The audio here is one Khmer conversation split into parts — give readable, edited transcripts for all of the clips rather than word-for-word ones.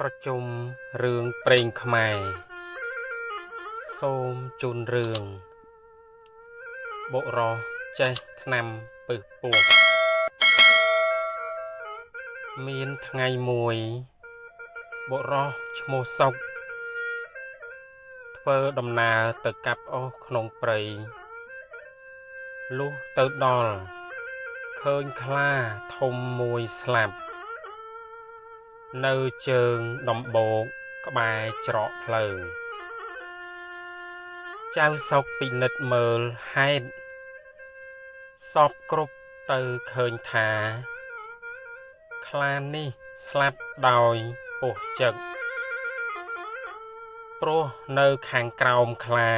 ประชุมเรื่องเพลงខ្មែរសូមជូនរឿងបុរសចេះថ្នាំពឹសពោះមានថ្ងៃមួយបុរសឈ្មោះសុកធ្វើដំណើរទៅកាប់អុសក្នុងព្រៃលុះទៅដល់ឃើញខ្លាធំមួយស្លាប់នៅជើងដំបូកក្បែរច្រកភ្លើងចៅសុកពិនិត្យមើលហេតុសពគ្រប់ទៅឃើញថាខ្លានេះស្លាប់ដោយពោះចឹកព្រោះនៅខាងក្រោមខ្លា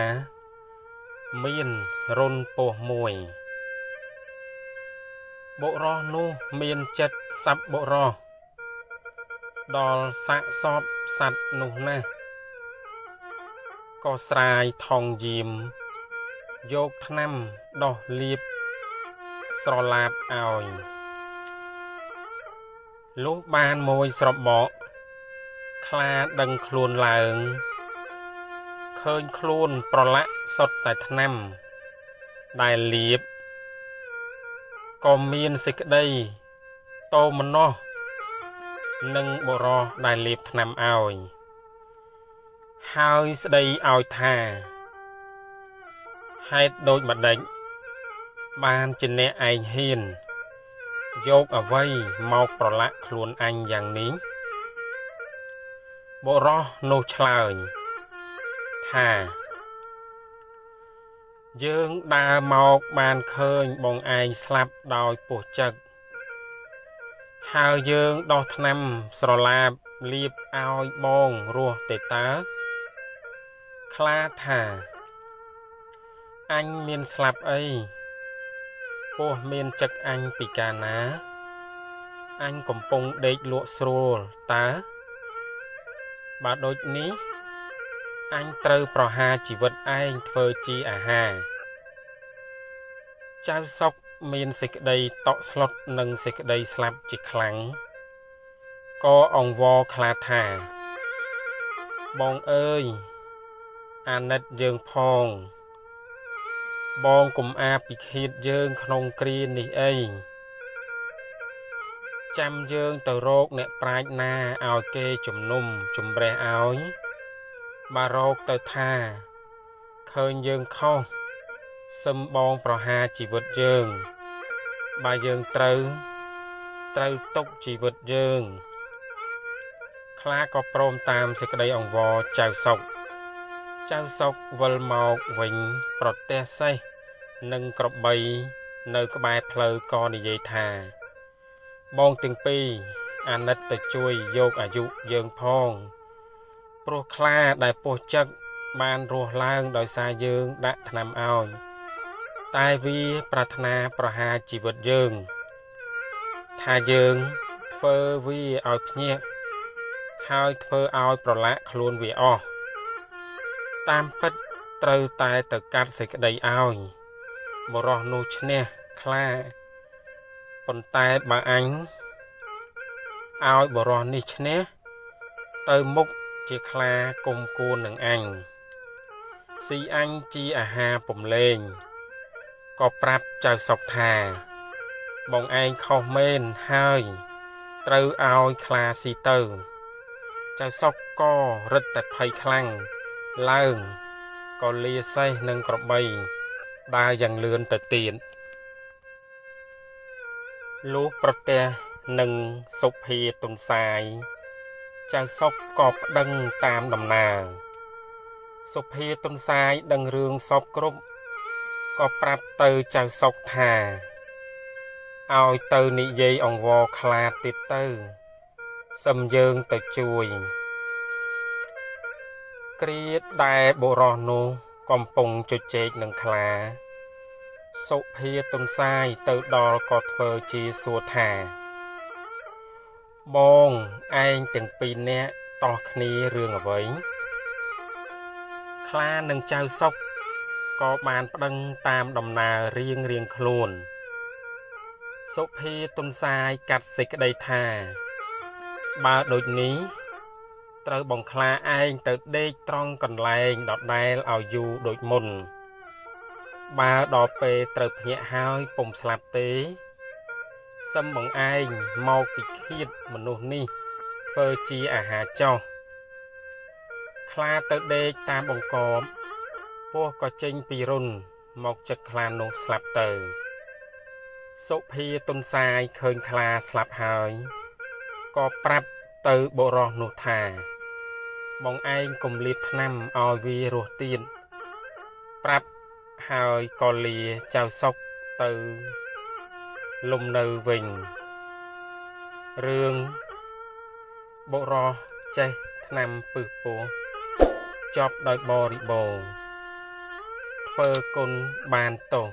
មានរុនពោះមួយបុរសនោះមានចិត្តសប្បុរសដល់សាកសពសត្វនោះណាស់ក៏ស្រាយថងយាមយកថ្នាំដោះលាបស្រឡាបឲ្យលុះបានមួយស្របកខ្លាដឹងខ្លួនឡើងឃើញខ្លួនប្រឡាក់សុទ្ធតែថ្នាំដែលលាបក៏មានសេចក្តីតោមនោះនឹងបុរសដែលលាបថ្នាំឲ្យហើយស្ដីឲ្យថាហេតុដូចម្ដេចបានជាអ្នកឯងហ៊ានយកអ្វីមកប្រឡាក់ខ្លួនអញយ៉ាងនេះបុរសនោះឆ្លើយថាយើងដើរមកបានឃើញបងឯងស្លាប់ដោយពោះចឹកហើយយើងដោះថ្នាំស្រឡាបលាបឲ្យបងរស់ទេតើខ្លាថាអញមានស្លាប់អីពោះមានចឹកអញពីកាលណាអញកំពុងដេកលក់ស្រួលតើបើដូចនេះអញត្រូវប្រហារជីវិតឯងធ្វើជាអាហារចៅសុកមានសេចក្តីតក់ស្លុតនិងសេចក្តីស្លាប់ជាខ្លាំងក៏អង្វរខ្លាថាបងអើយអាណិតយើងផងបងកុំអាពិឃាតយើងក្នុងគ្រានេះអីចាំយើងទៅរកអ្នកប្រាជ្ញណាឲ្យគេជំនុំជម្រះឲ្យបើរកទៅថាឃើញយើងខុសសឹមបងប្រហារជីវិតយើងបើយើងត្រូវទុកជីវិតយើងខ្លាក៏ព្រមតាមសេចក្តីអង្វរចៅសុកវិលមកវិញប្រទះសេះនិងក្របីនៅក្បែរផ្លូវក៏និយាយថាបងទាំងពីរអាណិតទៅជួយយកអាយុយើងផងព្រោះខ្លាដែលពោះចឹកបានរស់ឡើងដោយសារយើងដាក់ថ្នាំឲ្យតែវាប្រាថ្នាប្រហារជីវិតយើងថាយើងធ្វើវាឲ្យភ្ញាក់ហើយធ្វើឲ្យប្រឡាក់ខ្លួនវាអស់តាមពិតត្រូវតែទៅកាត់សេចក្តីឲ្យបរោះនោះឈ្នះខ្លាប៉ុន្តែបើអញឲ្យបរោះនេះឈ្នះទៅមុខជាខ្លាគុំគួននឹងអញស៊ីអញជាអាហារពំលែងក៏ប្រាប់ចៅសុកថាបងឯងខុសមែនហើយត្រូវឲ្យខ្លាស៊ីទៅចៅសុកក៏រឹតតែភ័យខ្លាំងឡើងក៏លាសេះនឹងក្របីដើរយ៉ាងលឿនទៅទៀតលុះប្រទះនឹងសុភាទុនសាយចៅសុកក៏ប្តឹងតាមដំណើរសុភាទុនសាយដឹងរឿងសពគ្រប់ក៏ប្រាប់ទៅចៅសុកថាឲ្យទៅនិយាយអង្វរខ្លាទៀតទៅសឹមយើងទៅជួយគ្រាដែលបុរសនោះកំពុងជជែកនឹងខ្លាសុភាទុនសាយទៅដល់ក៏ធ្វើជាសួរថាបងឯងទាំងពីរនាក់តោះគ្នារឿងអ្វីខ្លានិងចៅសុកក៏បានប្តឹងតាមដំណើររៀងខ្លួនសុភាទុនសាយកាត់សេចក្តីថាបើដូចនេះ ត្រូវបង្ខ្លាឯងទៅដេកត្រង់កន្លែងដដែលឲ្យយូរដូចមុនបើដល់ពេលត្រូវភ្ញាក់ហើយពុំស្លាប់ទេសឹមបងឯងមកពីឃាតមនុស្សនេះធ្វើជាអាហារចោះខ្លាទៅដេកតាមបង្កប់ពស់ក៏ចេញពីរុនមកចឹកខ្លានោះស្លាប់ទៅសុភាទុនសាយឃើញខ្លាស្លាប់ហើយក៏ប្រាប់ទៅបុរសនោះថាបងឯងកុំលាបថ្នាំឲ្យវារស់ទៀតប្រាប់ហើយក៏លាចៅសុកទៅលំនៅវិញរឿងបុរសចេះថ្នាំពឹសពោះចប់ដោយបរិបូរណ៍ធ្វើគុណបានទោស